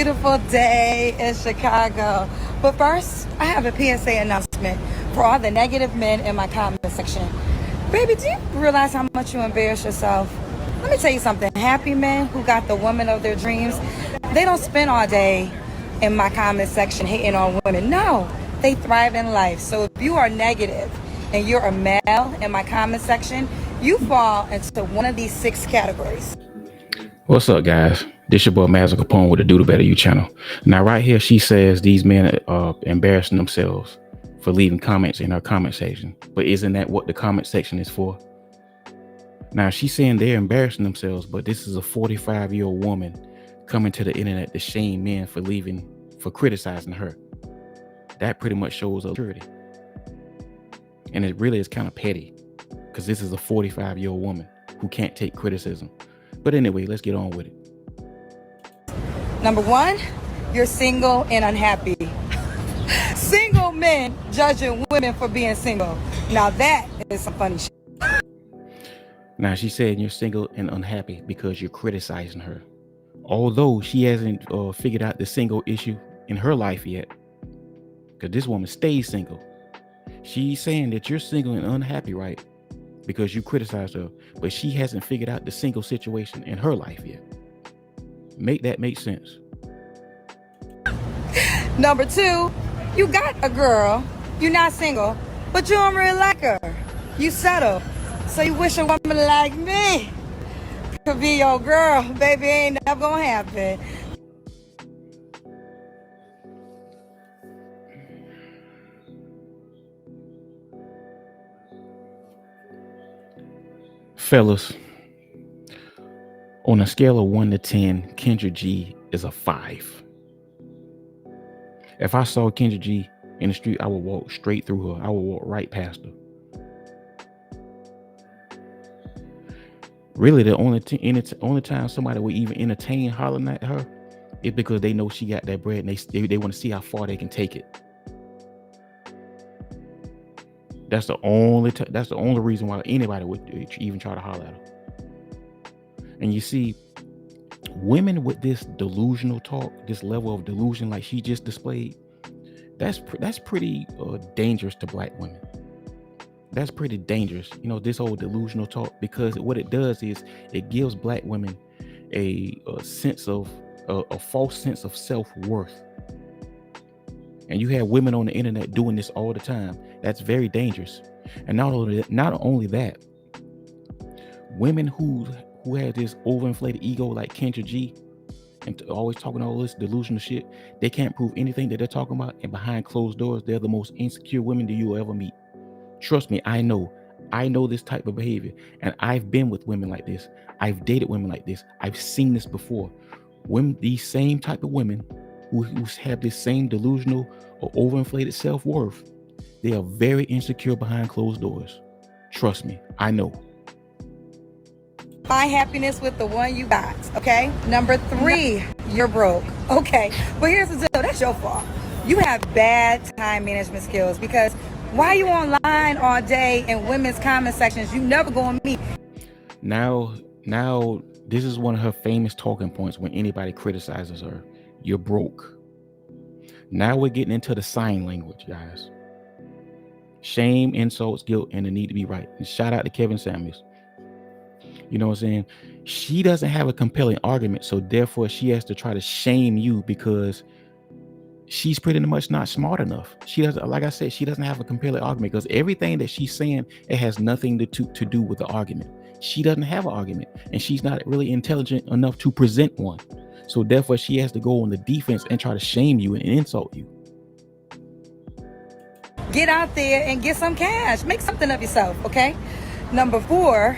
beautiful day in Chicago. But first, I have a PSA announcement for all the negative men in my comment section. Baby, do you realize how much you embarrass yourself? Let me tell you something. Happy men who got the woman of their dreams, they don't spend all day in my comment section hating on women. No, they thrive in life. So if you are negative and you're a male in my comment section, you fall into one of these 6 categories. What's up, guys? This your boy Magic Capone with the Do the Better You channel. Now, right here, she says these men are embarrassing themselves for leaving comments in her comment section. But isn't that what the comment section is for? Now, she's saying they're embarrassing themselves, but this is a 45-year-old woman coming to the internet to shame men for criticizing her. That pretty much shows her maturity. And it really is kind of petty because this is a 45-year-old woman who can't take criticism. But anyway, let's get on with it. Number 1, you're single and unhappy. Single men judging women for being single. Now that is some funny shit. Now, she said you're single and unhappy because you're criticizing her. Although she hasn't figured out the single issue in her life yet. Because this woman stays single. She's saying that you're single and unhappy, right? Because you criticized her, but she hasn't figured out the single situation in her life yet. Make that make sense. Number 2, you got a girl, you're not single, but you don't really like her. You settle. So you wish a woman like me could be your girl. Baby, ain't never gonna happen. Fellas, on a scale of 1 to 10, Kendra G is a 5. If I saw Kendra G in the street, I would walk straight through her. I would walk right past her. Really, the only time somebody would even entertain hollering at her is because they know she got that bread and they want to see how far they can take it. That's the only reason why anybody would even try to holler at her. And you see, women with this delusional talk, this level of delusion like she just displayed, that's pretty dangerous to black women. That's pretty dangerous, this whole delusional talk, because what it does is it gives black women a false sense of self-worth. And you have women on the internet doing this all the time. That's very dangerous. And not only that, women who have this overinflated ego like Kendra G and always talking all this delusional shit, they can't prove anything that they're talking about. And behind closed doors, they're the most insecure women that you'll ever meet. Trust me, I know this type of behavior. And I've been with women like this. I've dated women like this. I've seen this before. These same type of women who have this same delusional or overinflated self-worth, they are very insecure behind closed doors. Trust me, I know. Find happiness with the one you got, okay? Number 3, you're broke. Okay, but here's the deal, that's your fault. You have bad time management skills, because why are you online all day in women's comment sections? You never go on me. Now, this is one of her famous talking points when anybody criticizes her. You're broke. Now we're getting into the sign language, guys. Shame, insults, guilt, and the need to be right. And shout out to Kevin Samuels. You know what I'm saying? She doesn't have a compelling argument, so therefore she has to try to shame you because she's pretty much not smart enough. She doesn't, like I said, she doesn't have a compelling argument, because everything that she's saying, it has nothing to do with the argument. She doesn't have an argument, and she's not really intelligent enough to present one. So therefore she has to go on the defense and try to shame you and insult you. Get out there and get some cash. Make something of yourself, okay? Number 4,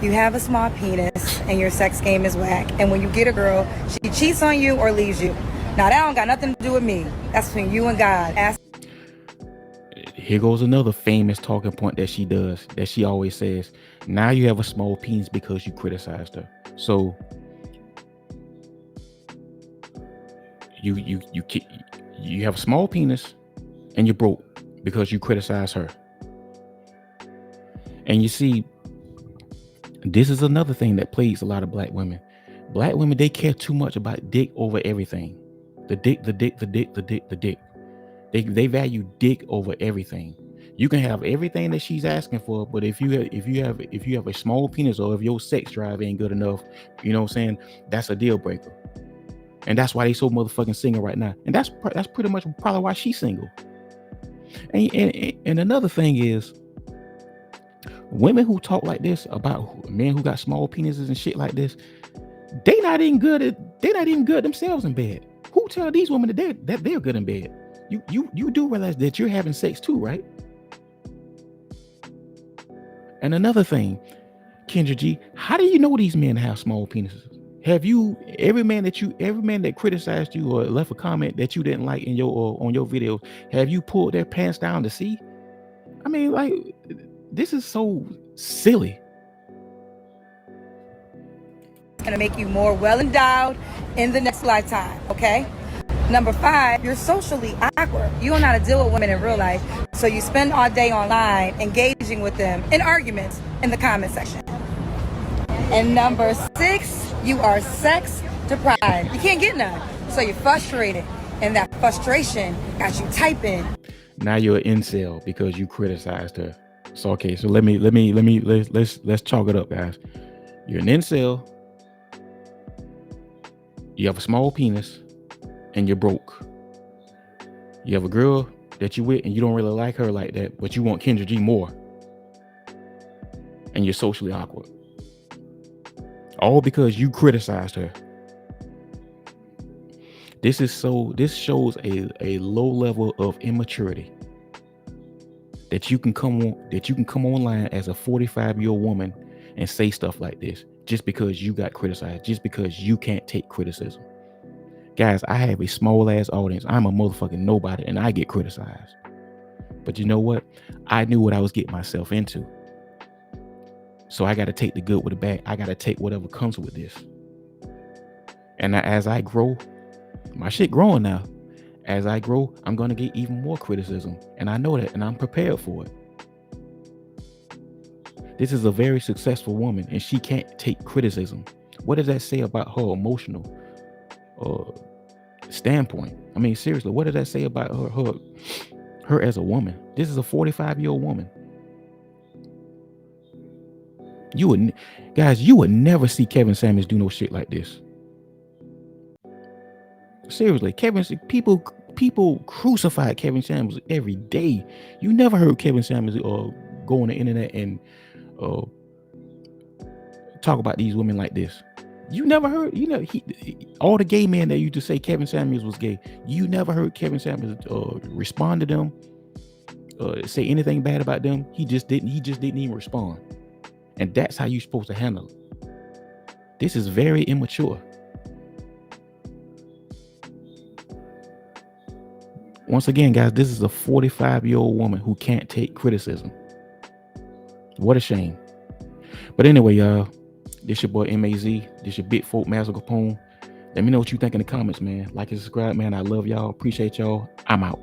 you have a small penis and your sex game is whack. And when you get a girl, she cheats on you or leaves you. Now that don't got nothing to do with me. That's between you and God. Here goes another famous talking point that she does, that she always says. Now you have a small penis because you criticized her. So you have a small penis and you're broke because you criticize her. And you see, this is another thing that plagues a lot of black women. Black women, they care too much about dick over everything. The dick, the dick, the dick, the dick, the dick. They value dick over everything. You can have everything that she's asking for, but if you have a small penis, or if your sex drive ain't good enough, you know what I'm saying, that's a deal breaker. And that's why they so motherfucking single right now. And that's pretty much probably why she's single. And another thing is, women who talk like this about men who got small penises and shit like this, they not even good themselves in bed. Who tell these women that they're good in bed? You do realize that you're having sex too, right? And another thing, Kendra G, how do you know these men have small penises? Have you every man that criticized you or left a comment that you didn't like in your on your video, have you pulled their pants down to see? I mean, like, this is so silly. It's going to make you more well endowed in the next lifetime, okay? Number 5, you're socially awkward. You don't know how to deal with women in real life, so you spend all day online engaging with them in arguments in the comment section. And number 6, you are sex deprived. You can't get none, so you're frustrated, and that frustration got you typing. Now you're an incel because you criticized her. So okay, so let's chalk it up, guys. You're an incel. You have a small penis, and you're broke. You have a girl that you with, and you don't really like her like that, but you want Kendra G more, and you're socially awkward. All because you criticized her. This shows a low level of immaturity. That you can come online as a 45-year-old woman and say stuff like this just because you got criticized, just because you can't take criticism. Guys, I have a small ass audience. I'm a motherfucking nobody and I get criticized. But you know what? I knew what I was getting myself into. So I got to take the good with the bad. I got to take whatever comes with this. And as I grow, my shit growing now. As I grow, I'm going to get even more criticism. And I know that, and I'm prepared for it. This is a very successful woman, and she can't take criticism. What does that say about her emotional standpoint? I mean, seriously, what does that say about her as a woman? This is a 45-year-old woman. You would never see Kevin Samuels do no shit like this. Seriously, people crucified Kevin Samuels every day. You never heard Kevin Samuels go on the internet and talk about these women like this. You never heard, all the gay men that used to say Kevin Samuels was gay. You never heard Kevin Samuels respond to them, say anything bad about them. He just didn't even respond. And that's how you're supposed to handle it. This is very immature. Once again, guys, this is a 45-year-old woman who can't take criticism. What a shame. But anyway, y'all, this your boy MAZ. This your big folk Master Capone. Let me know what you think in the comments, man. Like and subscribe, man. I love y'all. Appreciate y'all. I'm out.